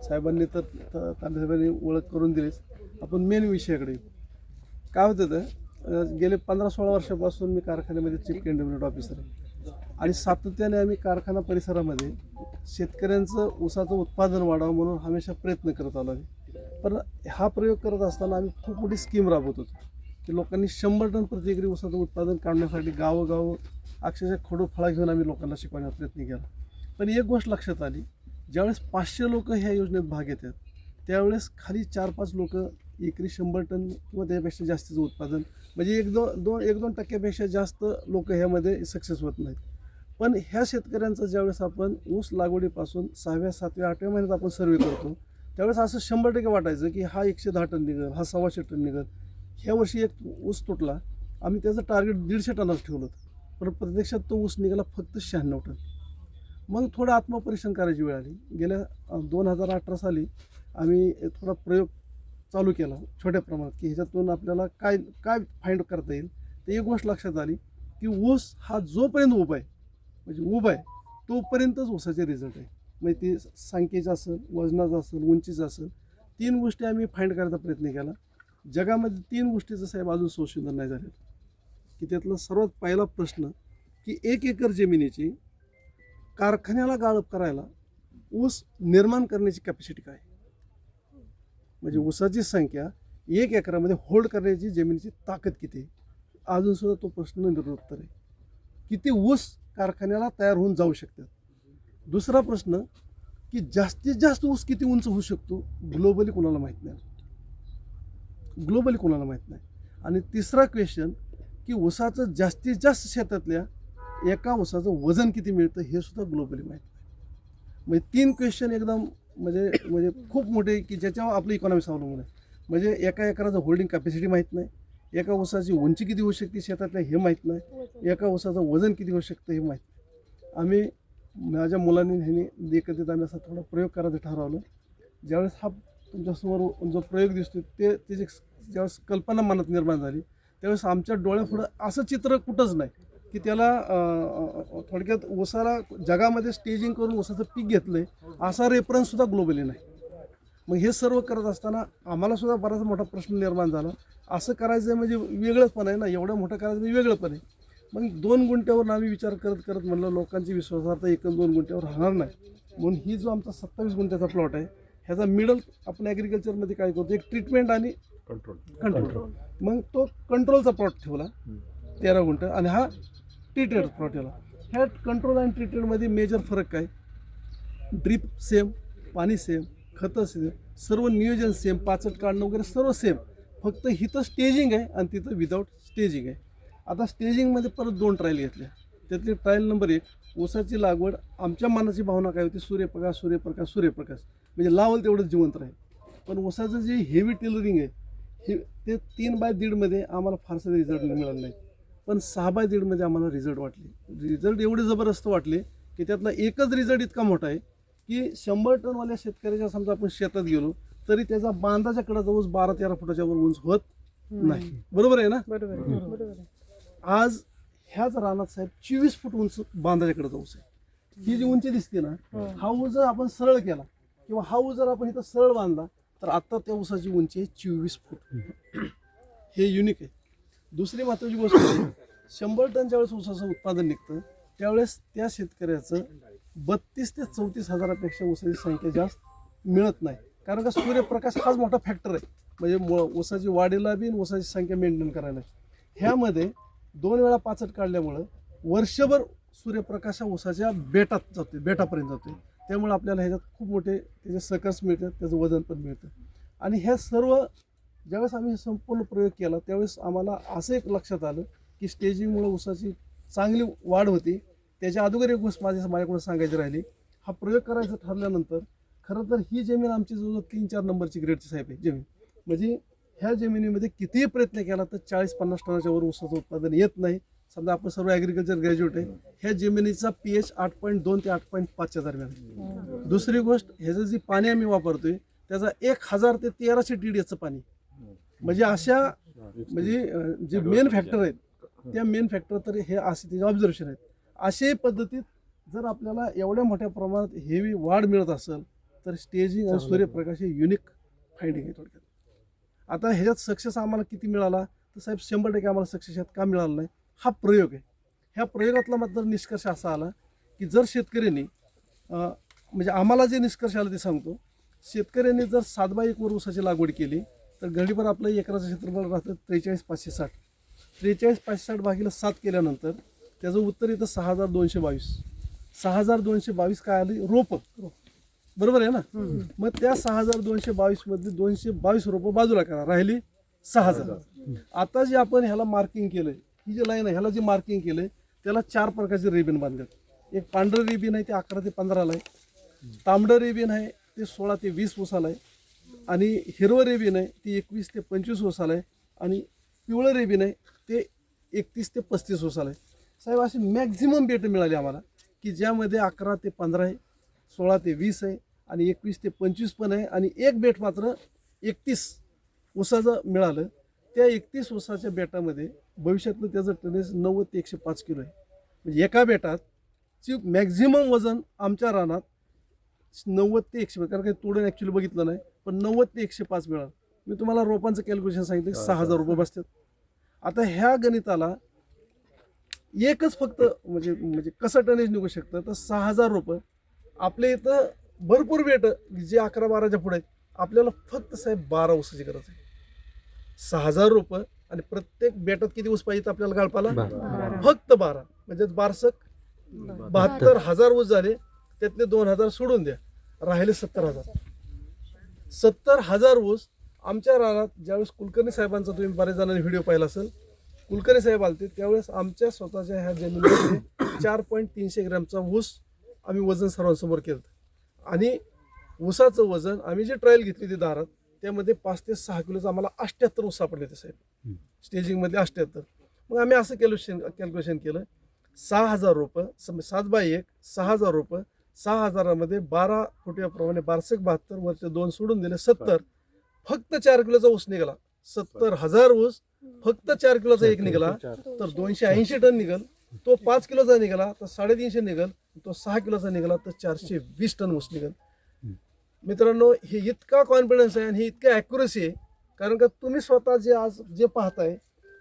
साहेबांनी तर तांबेसाहेबांनी ओळख करून दिलीच. आपण मेन विषयाकडे काय होतं तर गेले 15-16 वर्षापासून मी कारखान्यामध्ये चीफ कॅन्टोन्मेंट ऑफिसर आहे आणि सातत्याने आम्ही कारखाना परिसरामध्ये शेतकऱ्यांचं ऊसाचं उत्पादन वाढावं म्हणून हमेशा प्रयत्न करत आलो आहे. पण हा प्रयोग करत असताना आम्ही खूप मोठी स्कीम राबवत होतो की लोकांनी 100 टन प्रति एकरी ऊसाचं उत्पादन काढण्यासाठी गावोगाव अक्षरशः खडू फळा घेऊन आम्ही लोकांना शिकवण्याचा प्रयत्न केला. पण एक गोष्ट लक्षात आली, ज्यावेळेस 500 लोक ह्या योजनेत भाग घेतात त्यावेळेस खाली 4-5 लोक एकरी 100 टन किंवा त्यापेक्षा जास्तीचं उत्पादन म्हणजे 1-2 टक्क्यापेक्षा जास्त लोक ह्यामध्ये सक्सेस होत नाहीत. पण ह्या शेतकऱ्यांचं ज्यावेळेस आपण ऊस लागवडीपासून 6व्या 7व्या 8व्या महिन्यात आपण सर्वे करतो त्यावेळेस असं 100% वाटायचं की हा 110 टन निघेल, हा 125 टन निघेल. ह्या वर्षी एक ऊस तुटला, आम्ही त्याचं टार्गेट 150 टनाचं ठेवलं होतं, पण प्रत्यक्षात तो ऊस निघाला फक्त 96 टन. मग थोडं आत्मपरीक्षण करायची वेळ आली. गेल्या 2018 साली आम्ही थोडा प्रयोग चालू केला छोट्या प्रमाणात की ह्याच्यातून आपल्याला काय काय फाइंड करता येईल. तर एक गोष्ट लक्षात आली की ऊस हा जोपर्यंत उभा आहे म्हणजे उभा आहे तोपर्यंतच ऊसाचे रिझल्ट आहे. म्हणजे ते संख्येचं असेल, वजनाचं असेल, उंचीचं असेल, 3 गोष्टी आम्ही फाइंड करायचा प्रयत्न केला. जगामध्ये 3 गोष्टीचं साहेब अजून संशोधन नाही झालेलं की त्यातला सर्वात पहिला प्रश्न की 1 एकर जमिनीची कारखान्याला गाळप करायला ऊस निर्माण करण्याची कॅपॅसिटी काय, म्हणजे ऊसाची संख्या 1 एकरामध्ये होल्ड करण्याची जमिनीची ताकद किती आहे. अजून सुद्धा तो प्रश्न निरुत्तर आहे. किती ऊस कारखान्याला तयार होऊन जाऊ शकतात. दुसरा प्रश्न की जास्तीत जास्त ऊस किती उंच होऊ शकतो ग्लोबली कोणाला माहीत नाही, ग्लोबली कोणाला माहीत नाही. आणि तिसरा क्वेश्चन की ऊसाचं जास्तीत जास्त शेतातल्या एका ऊसाचं वजन किती मिळतं हे सुद्धा ग्लोबली माहीत नाही. म्हणजे 3 क्वेश्चन एकदम म्हणजे खूप मोठे की ज्याच्यावर आपली इकॉनॉमी अवलंबून आहे. म्हणजे एका एकराचं होल्डिंग कॅपॅसिटी माहीत नाही, एका ऊसाची उंची किती होऊ शकते शेतातल्या हे माहीत नाही, एका ऊसाचं वजन किती होऊ शकतं हे माहीत नाही. आम्ही माझ्या मुलांनी ह्यांनी एकत्रित आम्ही असा थोडा प्रयोग करायचं ठरवलं. ज्यावेळेस हा तुमच्यासमोर जो प्रयोग दिसतो त्याची ज्यावेळेस कल्पना मनात निर्माण झाली त्यावेळेस आमच्या डोळ्यापुढं असं चित्र कुठंच नाही की त्याला थोडक्यात ऊसाला जगामध्ये स्टेजिंग करून ऊसाचं पीक घेतलं आहे असा रेफरन्ससुद्धा ग्लोबली नाही. मग हे सर्व करत असताना आम्हालासुद्धा बराच मोठा प्रश्न निर्माण झाला. असं करायचं म्हणजे वेगळंच पण आहे ना, एवढं मोठं करायचं म्हणजे वेगळं पण आहे. मग 2 गुंठ्यावर आम्ही विचार करत करत म्हणलं लोकांची विश्वासार्हता 1-2 गुंठ्यावर राहणार नाही. म्हणून ही जो आमचा 27 गुंठ्याचा प्लॉट आहे ह्याचा मिडल आपण ॲग्रिकल्चरमध्ये काय करतो एक ट्रीटमेंट आणि कंट्रोल. मग तो कंट्रोलचा प्लॉट ठेवला 13 गुंठ आणि हा ट्रीटेड प्लॉट ठेवला. ह्या कंट्रोल आणि ट्रीटेडमध्ये मेजर फरक काय, ड्रीप सेम, पाणी सेम, खतं सेम, सर्व नियोजन सेम, पाचट काढणं वगैरे सर्व सेम. फक्त इथं स्टेजिंग आहे आणि तिथं विदाऊट स्टेजिंग आहे. आता स्टेजिंगमध्ये परत 2 ट्रायल घेतल्या. त्यातली ट्रायल नंबर 1 ऊसाची लागवड आमच्या मनाची भावना काय होती सूर्यप्रकाश सूर्यप्रकाश सूर्यप्रकाश म्हणजे लावल तेवढंच जिवंत राहील. पण ऊसाचं जे हेवी टेलरिंग आहे हे ते 3/1.5 मध्ये आम्हाला फारसा रिझल्ट मिळाला नाही. पण 6/1.5 मध्ये आम्हाला रिझल्ट वाटले. रिझल्ट एवढे जबरदस्त वाटले की त्यातला एकच रिझल्ट इतका मोठा आहे की 100 टनवाल्या शेतकऱ्याच्या समजा आपण शेतात गेलो तरी त्याचा बांधाच्या कडाचा ऊस 12-13 फुटाच्या वर उंच होत नाही. बरोबर आहे ना? बरोबर. आज ह्याच रानात साहेब 24 फूट उंच बांधाच्या कडाचा ऊस आहे. ही जी उंची दिसते ना हा ऊस जर आपण सरळ केला किंवा हा ऊस जर आपण इथं सरळ बांधला तर आता त्या ऊसाची उंची आहे 24 फूट. हे युनिक आहे. दुसरी महत्त्वाची गोष्ट 100 टनच्या वेळेस ऊसाचं उत्पादन निघतं त्यावेळेस त्या शेतकऱ्याचं 32 ते 34 हजारापेक्षा ऊसाची संख्या जास्त मिळत नाही. कारण का सूर्यप्रकाश हाच मोठा फॅक्टर आहे म्हणजे ऊसाची वाढीला बी ऊसाची संख्या मेंटेन करायला. ह्यामध्ये 2 वेळा पाचट काढल्यामुळं वर्षभर सूर्यप्रकाश ऊसाच्या बेटात जाते, बेटापर्यंत जाते. त्यामुळे आपल्याला ह्याच्यात खूप मोठे त्याचे सकस मिळतात, त्याचं वजन पण मिळतं. आणि ह्या सर्व ज्यावेळेस आम्ही संपूर्ण प्रयोग केला त्यावेळेस आम्हाला असं एक लक्षात आलं की स्टेजिंगमुळे ऊसाची चांगली वाढ होती. त्याच्या अगोदर एक गोष्ट माझ्याकडून सांगायची राहिली. हा प्रयोग करायचा ठरल्यानंतर खरं तर ही जमीन आमची जवळजवळ 3-4 नंबरची ग्रेडची साहेब आहे जमीन. म्हणजे ह्या जमिनीमध्ये कितीही प्रयत्न केला तर 40-50 टनाच्या वर ऊसाचं उत्पादन येत नाही. समजा आपण सर्व ॲग्रिकल्चर ग्रॅज्युएट आहे. ह्या जमिनीचा pH 8.2 ते 8.5च्या दरम्यान. दुसरी गोष्ट ह्याचं जी पाणी आम्ही वापरतोय त्याचा 1000 ते 1300 TDSचं पाणी. म्हणजे अशा म्हणजे जे मेन फॅक्टर आहेत त्या मेन फॅक्टर तर हे असे त्याचे ऑब्झर्वेशन आहेत. अशा पद्धतीत जर आपल्याला एवढ्या मोठ्या प्रमाणात हेवी वाढ मिळत असेल तर स्टेजिंग आणि सूर्यप्रकाश हे युनिक फाइंडिंग आहे थोडक्यात. आता ह्याच्यात सक्सेस आम्हाला किती मिळाला तर साहेब 100% आम्हाला सक्सेस ह्यात का मिळाला नाही, हा प्रयोग आहे. ह्या प्रयोगातला मात्र निष्कर्ष असा आला की जर शेतकऱ्यांनी म्हणजे आम्हाला जे निष्कर्ष आला ते सांगतो, शेतकऱ्यांनी जर 7x1 वर ऊसाची लागवड केली तर गडीभर आपलं एकराचं क्षेत्रफळ राहतं 43,560. 43,560 भागीला 7 केल्यानंतर त्याचं उत्तर येतं 6,222. 6,222 काय आली, रोप, बरोबर आहे ना. मग त्या 6,222 मध्ये 222 रोपं बाजूला करा, राहिली 6,000. आता जे आपण ह्याला मार्किंग केलंय, ही जी लाईन आहे ह्याला जे मार्किंग केलंय त्याला 4 प्रकारचे रेबिन बांधतात. एक पांढरं रेबिन आहे ते 11 ते 15ला आहे, तांबडं रेबिन आहे ते 16 ते 20 ऊसाला आहे, आणि हिरवं रेबिन आहे ते 21 ते 25 ऊसाला आहे, आणि पिवळं रेबिन आहे ते 31 ते 35 ऊसाला आहे. साहेब अशी मॅक्झिमम बेट मिळाली आम्हाला की ज्यामध्ये 11 ते 15 आहे, 16 ते 20 आहे, आणि 21 ते 25 पण आहे, आणि एक बेट मात्र 31 ऊसाचं मिळालं. त्या 31 ऊसाच्या बेटामध्ये भविष्यातलं त्याचं टनेज 90 ते 105 किलो आहे. म्हणजे एका बेटात ची मॅक्झिमम वजन आमच्या रानात 90 ते 105, कारण काही तोडून ॲक्च्युली बघितलं नाही, पण 90 ते 105 मिळालं. मी तुम्हाला रोपांचं कॅल्क्युलेशन सांगितलं, 6,000 रुपये बसतात. आता ह्या गणिताला एकच फक्त म्हणजे कसं टनेज निघू शकतं तर 6,000 रुपये. आपल्या इथं भरपूर बेट जे 11-12च्या पुढे आहेत, आपल्याला फक्त साहेब 12 ऊसाची गरज आहे. 6,000 रुपये आणि प्रत्येक बेटात किती ऊस पाहिजे आपल्याला गाळपाला, फक्त 12, म्हणजे 72,000 ऊस झाले. त्यातले 2,000 सोडून द्या, राहिले 70,000. 70,000 ऊस आमच्या रानात. ज्यावेळेस कुलकर्णी साहेबांचा तुम्ही बऱ्याच जणांनी व्हिडिओ पाहिला असेल, कुलकर्णी साहेब आलते त्यावेळेस आमच्या स्वतःच्या ह्या जमिनीमध्ये 4.300 ग्रॅमचा ऊस आम्ही वजन सर्वांसमोर केलं. आणि ऊसाचं वजन आम्ही जी ट्रायल घेतली ती दारात, त्यामध्ये 5 ते 6 किलोचं आम्हाला 78 ऊस सापडले ते साहेब, स्टेजिंगमधले 78. मग आम्ही असं कॅल्क्युलेशन केलं, 6,000 रुपये 7x1, 6,000 रुपये, 6,000मध्ये 12 फुट्याप्रमाणे 1272 वरचे 2 सोडून दिले, 70. फक्त 4 किलोचा ऊस निघाला. 70,000 ऊस फक्त 4 किलोचा एक निघाला तर 280 टन निघल. तो 5 किलोचा निघाला तर 350 निघल. तो 6 किलोचा निघाला तर 420 टन ऊस निघल. मित्रांनो, हे इतका कॉन्फिडन्स आहे आणि हे इतकं ॲक्युरसी आहे, कारण का तुम्ही स्वतः जे पाहताय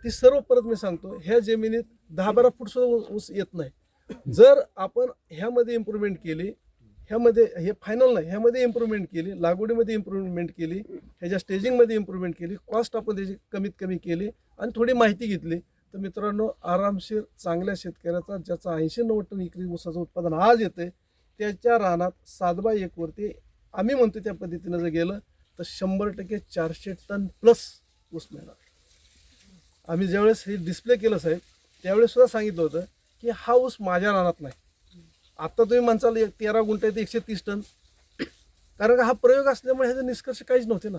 ती सर्व परत मी सांगतो, ह्या जमिनीत 10-12 फूट सुद्धा ऊस येत नाही. जर आपण ह्यामध्ये इम्प्रूव्हमेंट केली, ह्यामध्ये हे फायनल नाही, ह्यामध्ये इम्प्रूव्हमेंट केली, लागवडीमध्ये इम्प्रूव्हमेंट केली, ह्याच्या स्टेजिंगमध्ये इम्प्रूव्हमेंट केली, कॉस्ट आपण त्याची कमीत कमी केली, आणि थोडी माहिती घेतली, तर मित्रांनो आरामशीर चांगल्या शेतकऱ्याचा ज्याचा 80-90 टन एकरी ऊसाचं उत्पादन आज येते, त्याच्या रानात 7x1 वरती आम्ही म्हणतो त्या पद्धतीनं जर गेलं तर 100% 400 टन प्लस ऊस मिळणार. आम्ही ज्यावेळेस हे डिस्प्ले केलं साहेब त्यावेळेस सुद्धा सांगितलं होतं की हा ऊस माझ्या रानात नाही. आता तुम्ही म्हणसाल 13 गुंठे ते 130 टन, कारण का हा प्रयोग असल्यामुळे ह्याचे निष्कर्ष काहीच नव्हते ना.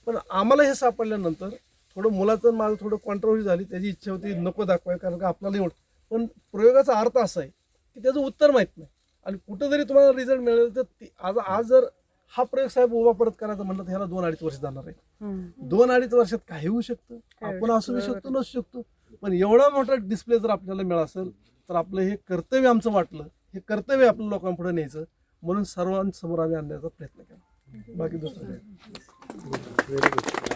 पण आम्हाला हे सापडल्यानंतर थोडं मुलाचं माझं थोडं कॉन्ट्रोवर्सी झाली, त्याची इच्छा होती नको दाखवाय, कारण का आपल्याला एवढं. पण प्रयोगाचा अर्थ असा आहे की त्याचं उत्तर माहीत नाही, आणि कुठं जरी तुम्हाला रिझल्ट मिळेल तर आज जर हा प्रयोग साहेब उभा परत करायचा म्हणलं तर ह्याला 2-2.5 वर्ष जाणार आहे. 2-2.5 वर्षात काही होऊ शकतं, आपण असू शकतो नसू शकतो, पण एवढा मोठा डिस्प्ले जर आपल्याला मिळाला असेल तर आपलं हे कर्तव्य आमचं वाटलं, हे कर्तव्य आपल्या लोकांपुढे न्यायचं, म्हणून सर्वांसमोर आम्ही आणण्याचा प्रयत्न केला. बाकी दुसरं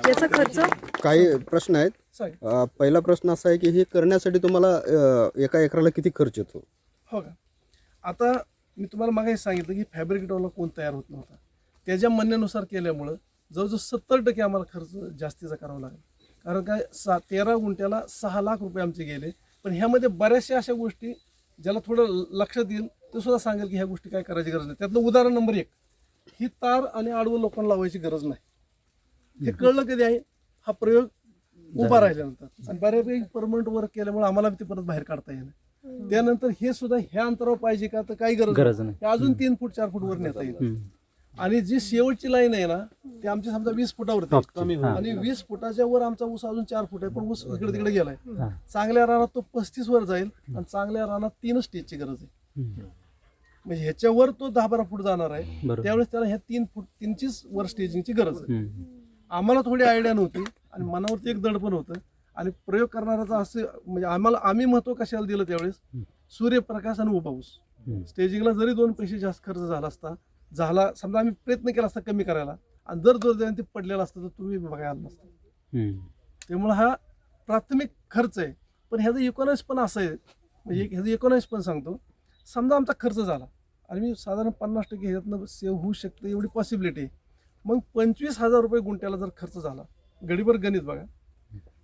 याचा खर्च काही प्रश्न आहेत. पहिला प्रश्न असा आहे की हे करण्यासाठी तुम्हाला एका एकराला किती खर्च येतो? हो का, आता मी तुम्हाला मागे सांगितलं की फॅब्रिकेटरला कोण तयार होत नव्हता, त्याच्या म्हणण्यानुसार केल्यामुळं जवळजवळ 70% आम्हाला खर्च जास्तीचा करावा लागला. कारण काय 13 गुंठ्याला 6 लाख रुपये आमचे गेले. पण ह्यामध्ये बऱ्याचशा अशा गोष्टी ज्याला थोडं लक्षात येईल ते सुद्धा सांगेल की ह्या गोष्टी काय करायची गरज नाही. त्यातलं उदाहरण नंबर 1, ही तार आणि आडवं लोकांना लावायची गरज नाही. हे कळलं कधी आहे, हा प्रयोग उभा राहिल्यानंतर, आणि बऱ्यापैकी परमनंट वर्क केल्यामुळे आम्हाला ते परत बाहेर काढता येईल. त्यानंतर हे सुद्धा ह्या अंतरावर पाहिजे का तर काही गरज नाही, अजून 3 फूट 4 फूट वर नेता येईल. आणि जी शेवटची लाईन आहे ना ती आमची समजा 20 फुटावरती, आणि 20 फुटाच्या वर आमचा ऊस अजून 4 फूट आहे, पण ऊस इकडे तिकडे गेलाय. चांगल्या रानात तो 35 वर जाईल, आणि चांगल्या रानात 3 स्टेजची गरज आहे. म्हणजे ह्याच्यावर तो 10-12 फूट जाणार आहे, त्यावेळेस त्याला ह्या 3 फूट 3चीच वर स्टेजिंगची गरज आहे. आम्हाला थोडी आयडिया नव्हती आणि मनावरती एक दडपण होतं, आणि प्रयोग करणाऱ्याचा असं म्हणजे आम्ही महत्व कशाला दिलं त्यावेळेस, सूर्यप्रकाश आणि उभा ऊस. स्टेजिंगला जरी 2 पैसे जास्त खर्च झाला असता झाला, समजा आम्ही प्रयत्न केला असता कमी करायला आणि जर दुर्दैवाने ते पडलेलं असतं तर तुम्ही बघायला नसतं. त्यामुळे हा प्राथमिक खर्च आहे. पण ह्याचं इकॉनॉमिक्स पण असं आहे, म्हणजे ह्याचं इकॉनॉमिक्स पण सांगतो. समजा आमचा खर्च झाला आणि मी साधारण 50% ह्याच्यातनं सेव्ह होऊ शकतं एवढी पॉसिबिलिटी आहे. मग 25,000 रुपये गुंठ्याला जर खर्च झाला, गडीभर गणित बघा,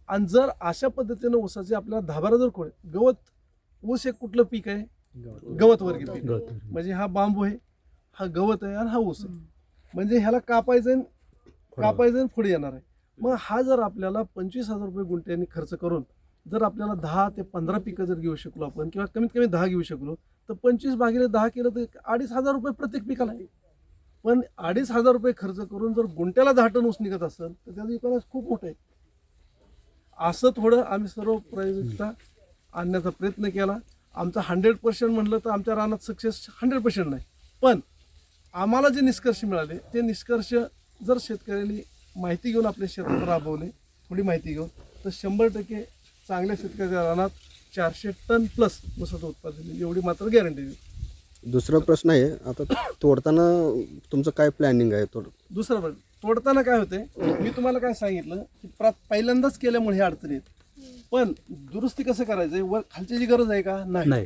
आणि जर अशा पद्धतीनं ऊसाचे आपल्याला 10-12 जर खोडे गवत, ऊस एक कुठलं पीक आहे, गवत वर्गीय पीक. म्हणजे हा बांबू आहे, हा गवत आहे आणि हा ऊस आहे. म्हणजे ह्याला कापायचं आणि पुढे येणार आहे. मग हा जर आपल्याला 25,000 रुपये गुंठ्यांनी खर्च करून जर आपल्याला 10 ते 15 पिकं जर घेऊ शकलो आपण, किंवा कमीत कमी 10 घेऊ शकलो, तर 25/10 केलं तर 2,500 रुपये प्रत्येक पिकाला आहे. पण 2,500 रुपये खर्च करून जर गुंठ्याला 10 टन ऊस निघत असेल तर त्याचं इकॉनॉमिक्स खूप मोठं आहे. असं थोडं आम्ही सर्व प्रायोगिकता आणण्याचा प्रयत्न केला. आमचा 100% म्हणलं तर आमच्या रानात सक्सेस 100% नाही, पण आम्हाला जे निष्कर्ष मिळाले ते निष्कर्ष जर शेतकऱ्यांनी माहिती घेऊन आपले शेतात राबवले, थोडी माहिती घेऊन, तर 100% चांगल्या शेतकऱ्याच्या रानात 400 टन प्लस ऊसाचं उत्पादन होईल, एवढी मात्र गॅरंटी देऊ. दुसरा प्रश्न आहे, आता तोडताना तुमचं काय प्लॅनिंग आहे? दुसरं पण तोडताना काय होते, मी तुम्हाला काय सांगितलं की पहिल्यांदाच केल्यामुळे हे अडचणी आहेत. पण दुरुस्ती कसं करायचंय, वर खालची जी गरज आहे का नाही,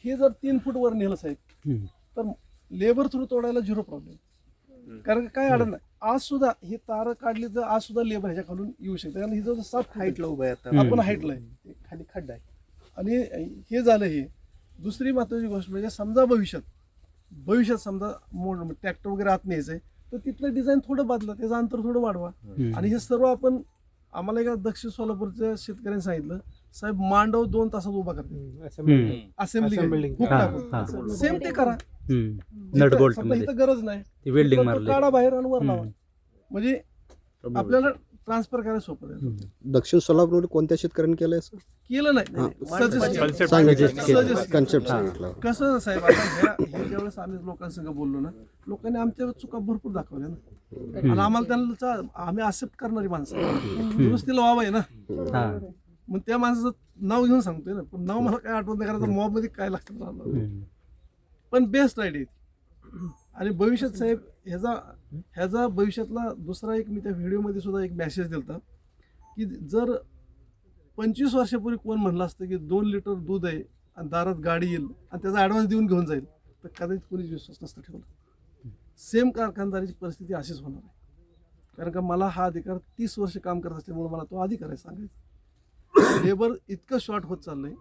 हे जर 3 फूट वर नेलं साहेब तर लेबर थ्रू तोडायला 0 प्रॉब्लेम. कारण काय अडचण नाही. आज सुद्धा ही तार काढली तर आज सुद्धा लेबर ह्याच्या खालून येऊ शकते, कारण ही जो 7 हाईटला उभा आहे आता, आपण हाईटला आहे, खाली खड्डा आहे. आणि हे झालं. हे दुसरी महत्वाची गोष्ट म्हणजे समजा भविष्यात समजा ट्रॅक्टर वगैरे आत न्यायचंय तर तिथलं डिझाईन थोडं बदला, त्याचं अंतर थोडं वाढवा. आणि हे सर्व आम्हाला एका दक्षिण सोलापूरच्या शेतकऱ्यांनी सांगितलं, साहेब मांडव 2 तासात उभा करते, असेंब्ली सेम ते करा. इथं गरज नाही, वेल्डिंग काढा बाहेर आणि वर लावा, म्हणजे आपल्याला ट्रान्सफर करायला सोपं आहे. दक्षिण सोलापूर कोणत्या शेतकऱ्यांनी केलंय असं? केलं नाही, कन्सेप्ट सांगितलं. कसं साहेब, आता हे ज्यावेळेस आम्ही लोकांसंग बोललो ना, लोकांनी आमच्या चुका भरपूर दाखवल्या ना, आणि आम्हाला त्यांना आम्ही एक्सेप्ट करणारी माणसं, दुरुस्तीला वाव आहे ना, मग त्या माणसाचं नाव घेऊन सांगतोय ना, पण नाव मला काय आठवत नाही, कारण मॉब मध्ये काय लागतं राहिलं. पण बेस्ट आयडिया. आणि भविष्यात साहेब ह्याचा भविष्यातला दुसरा एक, मी त्या व्हिडिओमध्ये सुद्धा एक मेसेज दिलता की जर 25 वर्षापूर्वी कोण म्हणलं असतं की 2 लिटर दूध आहे आणि दारात गाडी येईल आणि त्याचा ॲडव्हान्स देऊन घेऊन जाईल, तर कदाचित कोणीच विश्वास नसतं ठेवला. सेम कारखानदारीची परिस्थिती अशीच होणार आहे. कारण का मला हा अधिकार 30 वर्ष काम करत असल्यामुळे मला तो अधिकार आहे सांगायचा. लेबर इतकं शॉर्ट होत चाललंय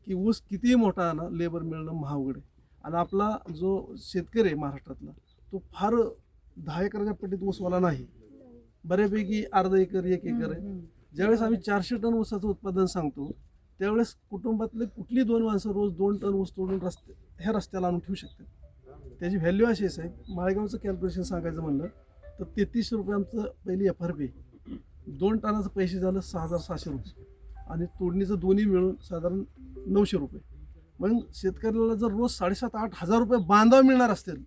की ऊस कितीही मोठा ना, लेबर मिळणं महागड आहे. आणि आपला जो शेतकरी आहे महाराष्ट्रातला, तो फार 10 एकराच्या पट्टीत ऊसवाला नाही, बऱ्यापैकी अर्धा एकर 1 एकर आहे. ज्यावेळेस आम्ही 400 टन ऊसाचं उत्पादन सांगतो त्यावेळेस कुटुंबातले कुठली 2 माणसं रोज 2 टन ऊस तोडून ह्या रस्त्याला आणून ठेवू शकतात. त्याची व्हॅल्यू अशी आहे साहेब, माळेगावचं कॅल्क्युलेशन सांगायचं म्हणलं तर 33 रुपये आमचं पहिली FRP, 2 टनाचं पैसे झालं 6,600 रुपये, आणि तोडणीचं दोन्ही मिळून साधारण 900 रुपये. मग शेतकऱ्याला जर रोज 7,500-8,000 हजार रुपये बांधाव मिळणार असतील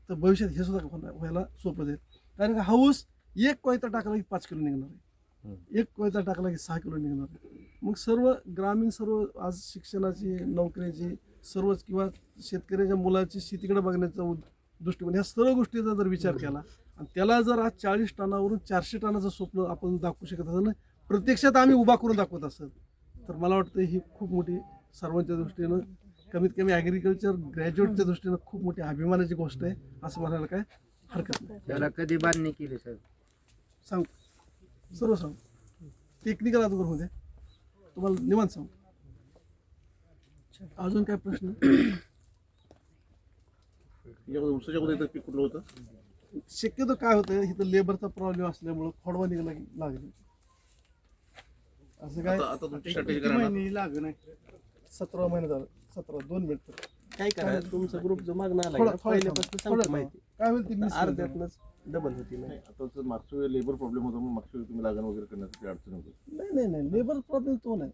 तर भविष्यात हे सुद्धा व्हायला सोपं जाईल. कारण का हाऊस एक कोयता टाकला की 5 किलो निघणार आहे, एक कोयता टाकला की 6 किलो निघणार आहे. मग सर्व ग्रामीण, सर्व आज शिक्षणाची, नोकरीची, सर्वच, किंवा शेतकऱ्याच्या मुलाची शेतीकडे बघण्याचा दृष्टिकोन, ह्या सर्व गोष्टीचा जर विचार केला आणि त्याला जर आज 40 टनावरून 400 टनाचं स्वप्न आपण दाखवू शकत असेल ना, प्रत्यक्षात आम्ही उभा करून दाखवत असेल, तर मला वाटतं ही खूप मोठी सर्वांच्या दृष्टीनं, कमीत कमी ॲग्रिकल्चर ग्रॅज्युएटच्या दृष्टीनं खूप मोठी अभिमानाची गोष्ट आहे असं म्हणायला काय हरकत नाही. त्याला कधी बांधणी केली साहेब? सांग, सर्व सांग, टेक्निकल अगोदर होऊ द्या, तुम्हाला निवांत सांग. अजून काय प्रश्न? शक्यतो काय होतं, इथं लेबरचा प्रॉब्लेम असल्यामुळं खोडवा निघायला लागले. असं काय महिने लाग नाही, 17 महिने झालं, 2 मिनिट काय करा, तुमचा ग्रुप जो मागणं आला पहिल्यापासून सांगतो माहिती, काय होईल अर्ध्यातनंच डबल होती नाही. आता मागच्या वेळी लेबर प्रॉब्लेम होता, मग मागच्या वेळी तुम्ही लागण वगैरे करण्यासाठी अडचण होती. नाही, लेबर प्रॉब्लेम तो नाही.